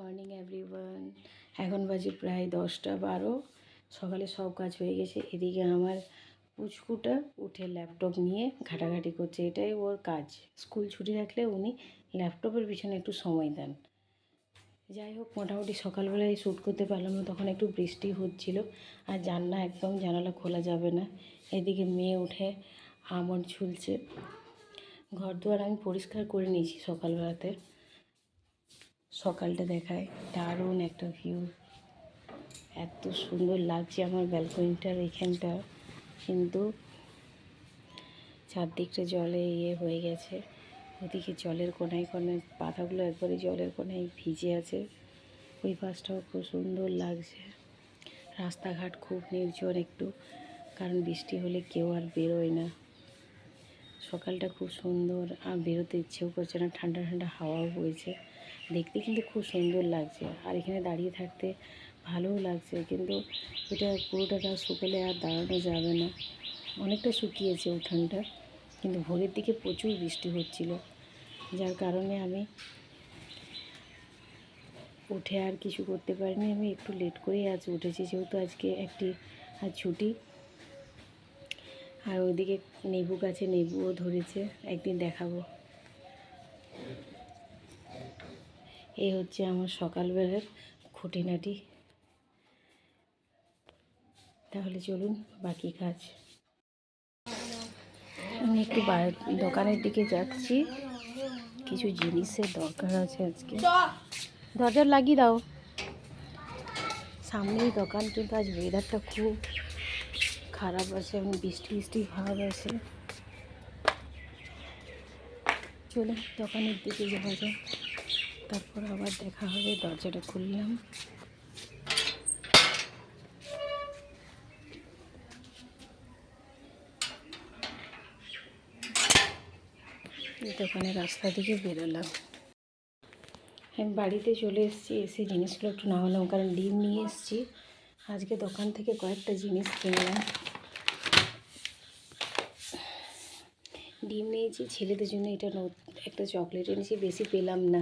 Morning everyone. এখন বাজে প্রায় 10টা 12। সকালে সব কাজ হয়ে গেছে। এদিকে আমার পুচকুটা উঠে ল্যাপটপ নিয়ে ঘাটাঘাটি করছে, এটাই ওর কাজ। স্কুল ছুটি থাকলে উনি ল্যাপটপের পিছনে একটু সময় দেন। যাই হোক, মোটামুটি সকালবেলায় শ্যুট করতে পারলাম না, তখন একটু বৃষ্টি হচ্ছিল আর জানালা খোলা যাবে না। এদিকে মেয়ে উঠে আমড় ছুলছে। ঘর দুয়ার আমি পরিষ্কার করে নিয়েছি সকালবেলাতে। সকালটা দেখায় দারুণ একটা ভিউ, এত সুন্দর লাগছে আমার ব্যালকনিটার এখানটা, কিন্তু চারদিকটা জলে হয়ে গেছে। ওদিকে জলের কোনায় কোনায় পাতাগুলো একবারে জলের কোনায় ভিজে আছে। ওই পাশটাও খুব সুন্দর লাগছে। রাস্তাঘাট খুব নির্জন একটু, কারণ বৃষ্টি হলে কেউ আর বেরোয় না। সকালটা খুব সুন্দর, আর বেরোতে ইচ্ছেও করছে না, ঠান্ডা ঠান্ডা হাওয়াও বইছে। দেখতে কিন্তু খুব সুন্দর লাগছে, আর এখানে দাঁড়িয়ে থাকতে ভালোও লাগছে, কিন্তু এটা পুরোটা তার শুকোলে আর দাঁড়ানো যাবে না। অনেকটা শুকিয়েছে উঠানটা, কিন্তু ভোরের দিকে প্রচুর বৃষ্টি হচ্ছিল, যার কারণে আমি উঠে আর কিছু করতে পারিনি। আমি একটু লেট করেই আজ উঠেছি, যেহেতু আজকে আজ ছুটি। আর ওইদিকে লেবু গাছে লেবুও ধরেছে, একদিন দেখাবো। এই হচ্ছে আমার সকালবেলার খুঁটিনাটি। তাহলে চলুন বাকি কাজ। আমি একটু দোকানের দিকে যাচ্ছি, কিছু জিনিসের দরকার আছে আজকে। দরজা লাগিয়ে দাও, সামনেই দোকান, কিন্তু আজ ওয়েদারটা খুব খারাপ আছে, এবং বৃষ্টি ভাব আছে। চলুন দোকানের দিকে যাওয়া যায়, তারপর আবার দেখা হবে। দরজাটা খুললাম। দোকানের রাস্তা দিকে বেরোলাম। আমি বাড়িতে চলে এসেছি, এসে জিনিসগুলো একটু নামালাম, কারণ ডিম নিয়ে এসেছি। আজকে দোকান থেকে কয়েকটা জিনিস কিনলাম। ডিম নিয়েছি ছেলেদের জন্য, এটা একটা চকলেট এনেছি, বেশি পেলাম না।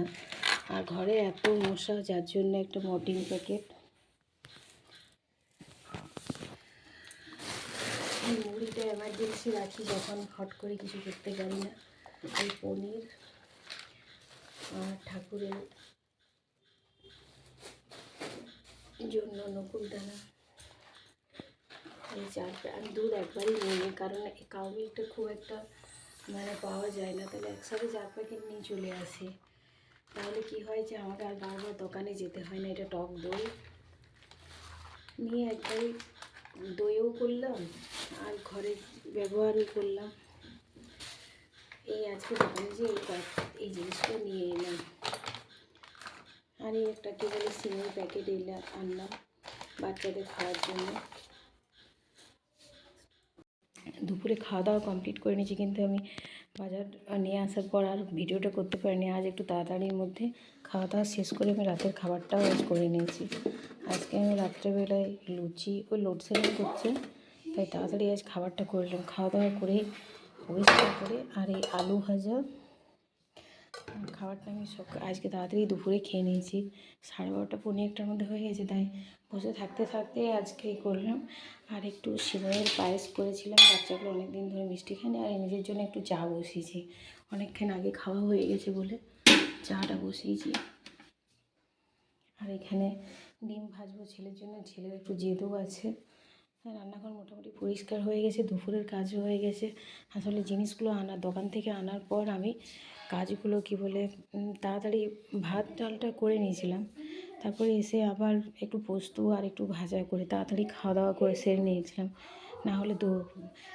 আর ঘরে এত মশা, যার জন্য একটা মর্টিন প্যাকেট। এই মুড়িটা এমার্জেন্সি রাখি, যখন হট করে কিছু করতে পারি না। এই পনির আর ঠাকুরের জন্য নকুলদানা, এই আমি দুধ একবারই নিই, কারণ কাউ মিল্কটা খুব একটা পাওয়া যায় না, তাহলে একসাথে 4 প্যাকেট নিয়ে চলে আসি। তাহলে কি হয় যে আমাকে আর বারবার দোকানে যেতে হয় না। এটা টক দই নিয়ে একবারই দইও করলাম আর ঘরে ব্যবহারও করলাম। এই আজকে দোকানে যে এই জিনিসটা নিয়ে এলাম। আর এই একটা কি বলে সিমের প্যাকেট আনলাম বাচ্চাদের খাওয়ার জন্য। দুপুরে খাওয়া দাওয়া কমপ্লিট করে নিয়েছি, কিন্তু আমি বাজার নিয়ে আসার পর আর ভিডিওটা করতে পারিনি। আজ একটু তাড়াতাড়ির মধ্যে খাওয়া দাওয়া শেষ করে আমি রাতের খাবারটাও আজ করে নিয়েছি। আজকে আমি রাত্রেবেলায় লুচি, ওই লোডশেডিং করছে, তাই তাড়াতাড়ি আজ খাবারটা করলাম। খাওয়া দাওয়া করে পরিষ্কার করে, আর এই আলু ভাজা খাবারটা আমি আজকে তাড়াতাড়ি দুপুরে খেয়ে নিয়েছি। 12:30 পৌনে 1টার মধ্যে হয়ে গেছে, তাই বসে থাকতে থাকতে আজকে করলাম। আর একটু সিমইয়ের পায়েস করেছিলাম, বাচ্চাগুলো অনেক দিন ধরে মিষ্টি খায়নি। আর নিজের জন্য একটু চা বসিয়েছি, অনেকক্ষণ আগে খাওয়া হয়ে গেছে বলে চাটা বসিয়েছি। আর এখানে ডিম ভাজবো ছেলের জন্য, ছেলের একটু জেদও আছে। রান্নাঘর মোটামুটি পরিষ্কার হয়ে গেছে, দুপুরের কাজও হয়ে গেছে। আসলে জিনিসগুলো দোকান থেকে আনার পর আমি কাজগুলো তাড়াতাড়ি ভাত ডালটা করে নিয়েছিলাম। তারপরে এসে আবার একটু পোস্ত আর একটু ভাজা করে তাড়াতাড়ি খাওয়া দাওয়া করে সেরে নিয়েছিলাম। না হলে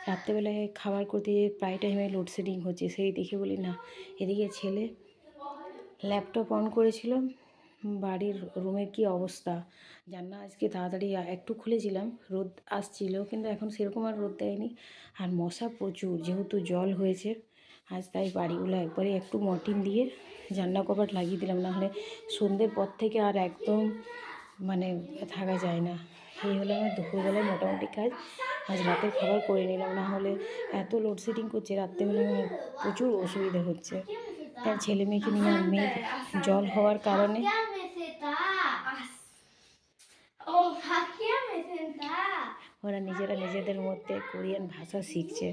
রাত্রেবেলায় খাবার করতে গিয়ে প্রায় টাইমে লোডশেডিং হচ্ছে, সেই দেখে বলি না। এদিকে ছেলে ল্যাপটপ অন করেছিল, বাড়ির রুমের কি অবস্থা। জানলা আজকে তাড়াতাড়ি একটু খুলেছিলাম, রোদ আসছিল, কিন্তু এখন সেরকম আর রোদ দেয়নি। আর মশা প্রচুর, যেহেতু জল হয়েছে আজ, তাই বাড়িগুলো একবারে একটু মর্টিন দিয়ে জানলা কপাট লাগিয়ে দিলাম। নাহলে সন্ধ্যের পর থেকে আর একদম থাকা যায় না। এই হলো আমার দুপুরবেলায় মোটামুটি কাজ। আজ রাতের খাবার করে নিলাম, না হলে এত লোডশেডিং করছে রাত্রেবেলা, আমার প্রচুর অসুবিধা হচ্ছে। তার ছেলে মেয়েকে নিয়ে, মেয়ের জল হওয়ার কারণে ওরা নিজেরা নিজেদের মধ্যে কোরিয়ান ভাষা শিখছে,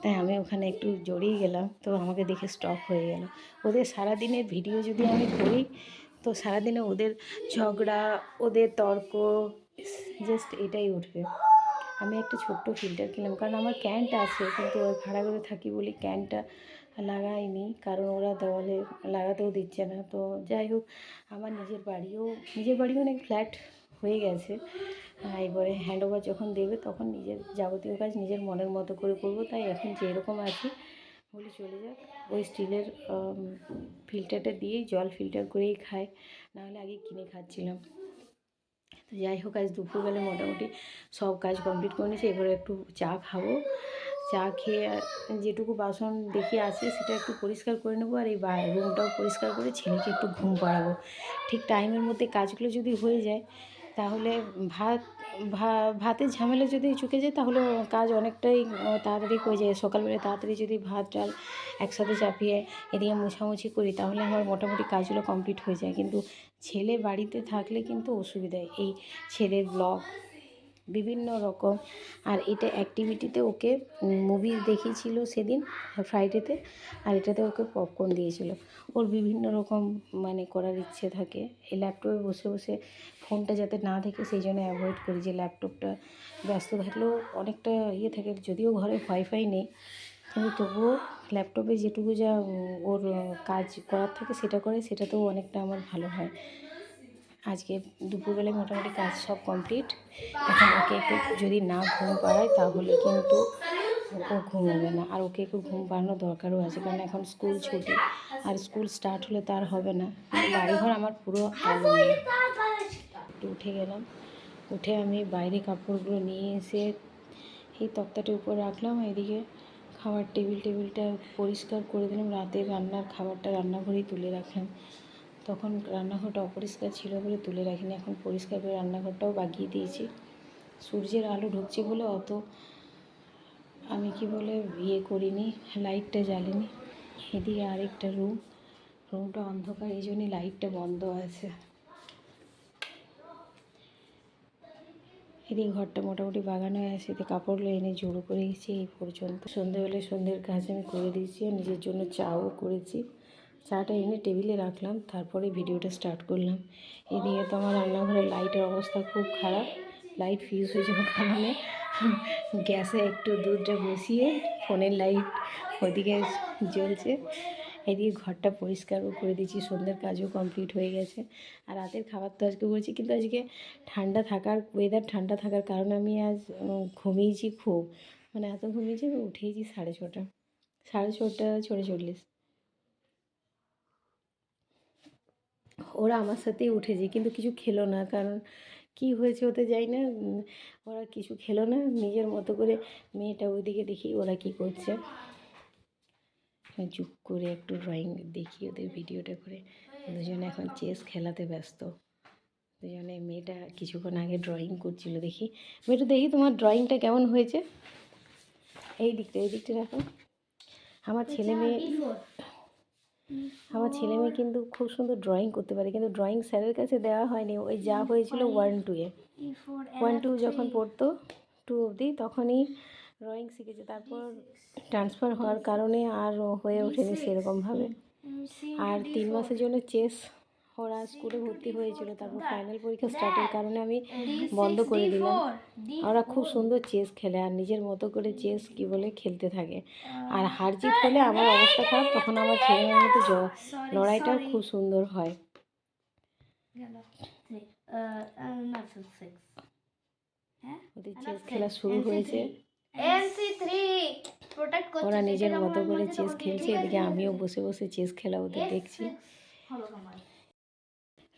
তাই আমি ওখানে একটু জড়িয়ে গেলাম, তো আমাকে দেখে স্টপ হয়ে গেল। ওদের সারাদিনের ভিডিও যদি আমি করি, তো সারাদিনে ওদের ঝগড়া, ওদের তর্ক, জাস্ট এটাই উঠবে। আমি একটা ছোট্ট ফিল্টার কিনলাম, কারণ আমার ক্যানটা আছে, কিন্তু ওই ভাড়া করে থাকি বলি ক্যানটা লাগাইনি, কারণ ওরা দেওয়ালে লাগাতেও দিচ্ছে না। তো যাই হোক, আমার নিজের বাড়িও অনেক ফ্ল্যাট হয়ে গেছে। এবারে হ্যান্ড ওভার যখন দেবে তখন নিজের যাবতীয় কাজ নিজের মনের মতো করে করবো, তাই এখন যেরকম আছি বলি চলে যাক। ওই স্টিলের ফিল্টারটা দিয়েই জল ফিল্টার করেই খাই, নাহলে আগে কিনে খাচ্ছিলাম। তো যাই হোক, আজ দুপুরবেলা মোটামুটি সব কাজ কমপ্লিট করে নিয়েছি। এবারে একটু চা খাবো, চা খেয়ে যেটুকু বাসন দেখি আছে সেটা একটু পরিষ্কার করে নেবো, আর এই রুমটাও পরিষ্কার করে ছেলেকে একটু ঘুম পাড়াবো। ঠিক টাইমের মধ্যে কাজগুলো যদি হয়ে যায়, তাহলে ভাতের ঝামেলা যদি চুকে যায়, তাহলে কাজ অনেকটাই তাড়াতাড়ি হয়ে যায়। সকালবেলায় তাড়াতাড়ি যদি ভাত ডাল একসাথে চাপিয়ে এদিকে মোছামুছি করি, তাহলে আমার মোটামুটি কাজগুলো কমপ্লিট হয়ে যায়। কিন্তু ছেলে বাড়িতে থাকলে কিন্তু অসুবিধায়, এই ছেলের ব্লগ বিভিন্ন রকম, আর এটা অ্যাক্টিভিটিতে ওকে মুভি দেখিয়েছিল সেদিন ফ্রাইডেতে, আর এটাতে ওকে পপকর্ন দিয়েছিল। ওর বিভিন্ন রকম মানে করার ইচ্ছে থাকে। এই ল্যাপটপে বসে বসে ফোনটা যাতে না দেখে, সেই জন্য অ্যাভয়েড করি, যে ল্যাপটপটা ব্যস্ত থাকলেও অনেকটা থাকে। যদিও ঘরে ওয়াইফাই নেই, কিন্তু তবুও ল্যাপটপে যেটুকু যা ওর কাজ করার থাকে সেটা করে, সেটাতেও অনেকটা আমার ভালো হয়। আজকে দুপুরবেলায় মোটামুটি কাজ সব কমপ্লিট। এখন ওকে একটু যদি না ঘুম পাড়ায়, তাহলে কিন্তু ও ঘুমোবে না, আর ওকে একটু ঘুম পাড়ানোর দরকারও আছে, কারণ এখন স্কুল ছুটি, আর স্কুল স্টার্ট হলে তার হবে না। বাড়িঘর আমার পুরো এলোমেলো। একটু উঠে গেলাম, উঠে আমি বাইরে কাপড়গুলো নিয়ে এসে এই তক্তাটার উপর রাখলাম। এদিকে খাবার টেবিলটা পরিষ্কার করে দিলাম। রাতে রান্নার খাবারটা রান্নাঘরেই তুলে রাখলাম, তখন রান্নাঘরটা অপরিষ্কার ছিল বলে তুলে রাখিনি। এখন পরিষ্কার করে রান্নাঘরটাও বাগিয়ে দিয়েছি। সূর্যের আলো ঢুকছে বলে অত আমি করিনি, লাইটটা জ্বালিনি। এদিকে আরেকটা রুমটা অন্ধকার, এই জন্যই লাইটটা বন্ধ আছে। এদিকে ঘরটা মোটামুটি বাগানো হয়ে আছে, এতে কাপড়গুলো এনে জড়ো করে গেছি। এই পর্যন্ত সন্ধ্যেবেলায় সন্ধ্যের কাজ আমি করে দিয়েছি, আর নিজের জন্য চাও করেছি। চাটা এনে টেবিলে রাখলাম, তারপরে ভিডিওটা স্টার্ট করলাম। এদিকে তো আমার রান্নাঘরের লাইটের অবস্থা খুব খারাপ। লাইট ফিউজ হয়ে যাওয়ার কারণে গ্যাসে একটু দুধটা বসিয়ে ফোনের লাইট ওদিকে জ্বলছে। এদিকে ঘরটা পরিষ্কারও করে দিয়েছি, সন্ধ্যের কাজও কমপ্লিট হয়ে গেছে। আর রাতের খাবার তো আজকে করেছি, কিন্তু আজকে ওয়েদার ঠান্ডা থাকার কারণে আমি আজ ঘুমিয়েছি খুব, মানে এত ঘুমিয়েছি, আমি উঠেইছি 6:30 6:40। ওরা আমার সাথেই উঠেছে, কিন্তু কিছু খেলো না, কারণ কি হয়েছে ওতে যাই না। ওরা কিছু খেলো না, নিজের মতো করে। মেয়েটা ওইদিকে দেখি ওরা কি করছে, চুপ করে একটু ড্রয়িং দেখি ওদের ভিডিওটা করে। দুজনে এখন চেস খেলাতে ব্যস্ত। দুজনে, মেয়েটা কিছুক্ষণ আগে ড্রয়িং করছিল। দেখি তোমার ড্রয়িংটা কেমন হয়েছে। এই দিকটা রাখো। আমার ছেলে মেয়ে কিন্তু খুব সুন্দর ড্রয়িং করতে পারে, কিন্তু ড্রয়িং স্যারের কাছে দেওয়া হয়নি। ওই যা হয়েছিল 1-2 যখন পড়তো 2 অবধি, তখনই ড্রয়িং শিখেছে। তারপর ট্রান্সফার হওয়ার কারণে আর হয়ে ওঠেনি সেরকমভাবে। আর 3 মাসের জন্য চেস ওরা স্কুলে ভর্তি হয়েছিল, তারপর ফাইনাল পরীক্ষা স্টার্টের কারণে আমি বন্ধ করে দিলাম। ওরা খুব সুন্দর চেস খেলে, আর নিজের মতো করে চেস খেলতে থাকে। আর হার জিত হলে আমার অবস্থা খারাপ, তখন আমার ছেলেমেয়ের মতো লড়াইটা খুব সুন্দর হয়। ওদের চেস খেলা শুরু হয়েছে, ওরা নিজের মতো করে চেস খেলছে। এদিকে আমিও বসে বসে চেস খেলা ওদের দেখছি।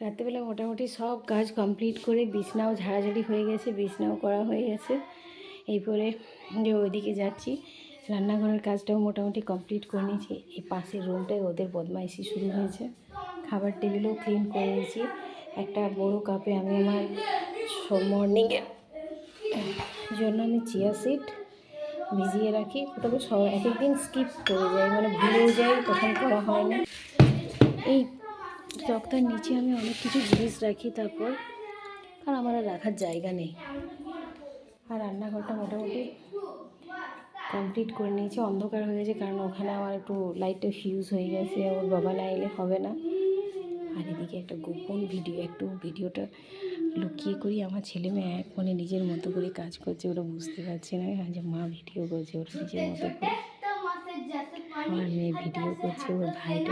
রাত্রেবেলা মোটামুটি সব কাজ কমপ্লিট করে বিছনাও ঝাড়াঝাড়ি হয়ে গেছে, বিছনাও করা হয়ে গেছে। এরপরে যে ওইদিকে যাচ্ছি, রান্নাঘরের কাজটাও মোটামুটি কমপ্লিট করে নিয়েছি। এই পাশের রুমটায় ওদের বদমাইশি শুরু হয়েছে। খাবার টেবিলও ক্লিন করে নিয়েছি। একটা বড়ো কাপে আমি আমার মর্নিংয়ের জন্য আমি চিয়া সিড ভিজিয়ে রাখি, তবে এক একদিন স্কিপ করে যাই, মানে ভুলেও যাই, তখন করা হয় না। এই তক্তার নিচে আমি অনেক কিছু জিনিস রাখি, তারপর আর আমার আর রাখার জায়গা নেই। আর রান্নাঘরটা মোটামুটি কমপ্লিট করে নিয়েছি, অন্ধকার হয়ে গেছে কারণ ওখানে আমার একটু লাইটটা ফিউজ হয়ে গেছে, ওর বাবা না এলে হবে না। আর এদিকে একটা গোপন ভিডিও, একটু ভিডিওটা লুকিয়ে করি, আমার ছেলে মেয়ে এক মনে নিজের মতো করে কাজ করছে, ওরা বুঝতে পারছে না যে মা ভিডিও করছে, ওরা নিজের মতো করে। আমার মেয়ে ভিডিও করছে ওর ভাইয়ের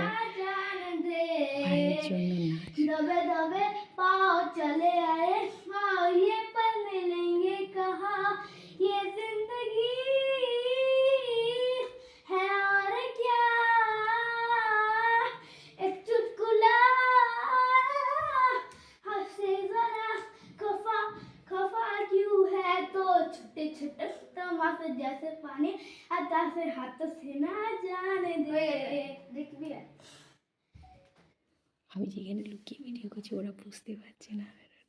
জন্য নাচ। दबे दबे पाँव चले आए हाँ ये पल मिलेंगे कहाँ ये जिंदगी है और क्या एक चुटकुला हंसे जरा खफा खफा क्यों है तो छोटे छोटे तमाशे जैसे पानी आता से हाथों से ना जाने दे देख भी है। আমি যেখানে লুকিয়ে ভিডিও করছি ওরা বুঝতে পারছে না,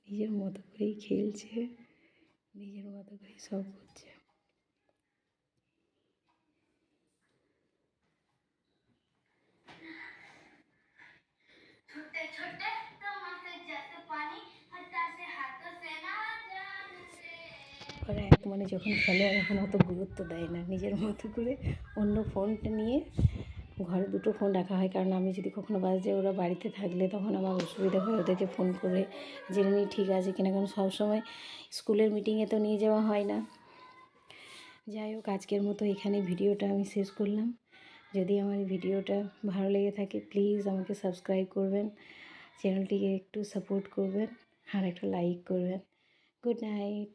নিজের মতো করেই খেলছে, নিজের মতো করেই সব করছে। ওরা এক মনে যখন খেলে আর এখন অত গুরুত্ব দেয় না, নিজের মতো করে অন্য ফোনটা নিয়ে, ঘরে দুটো ফোন রাখা হয় কারণ আমি যদি কখনো বাজে ওরা বাড়িতে থাকলে তখন আমার অসুবিধা হয়, ওদেরকে ফোন করে জেনে নিই ঠিক আছে কিনা, কারণ সবসময় স্কুলের মিটিংয়ে তো নিয়ে যাওয়া হয় না। যাই হোক, আজকের মতো এখানে ভিডিওটা আমি শেষ করলাম। যদি আমার ভিডিওটা ভালো লেগে থাকে প্লিজ আমাকে সাবস্ক্রাইব করবেন, চ্যানেলটিকে একটু সাপোর্ট করবেন আর একটা লাইক করবেন। Good night.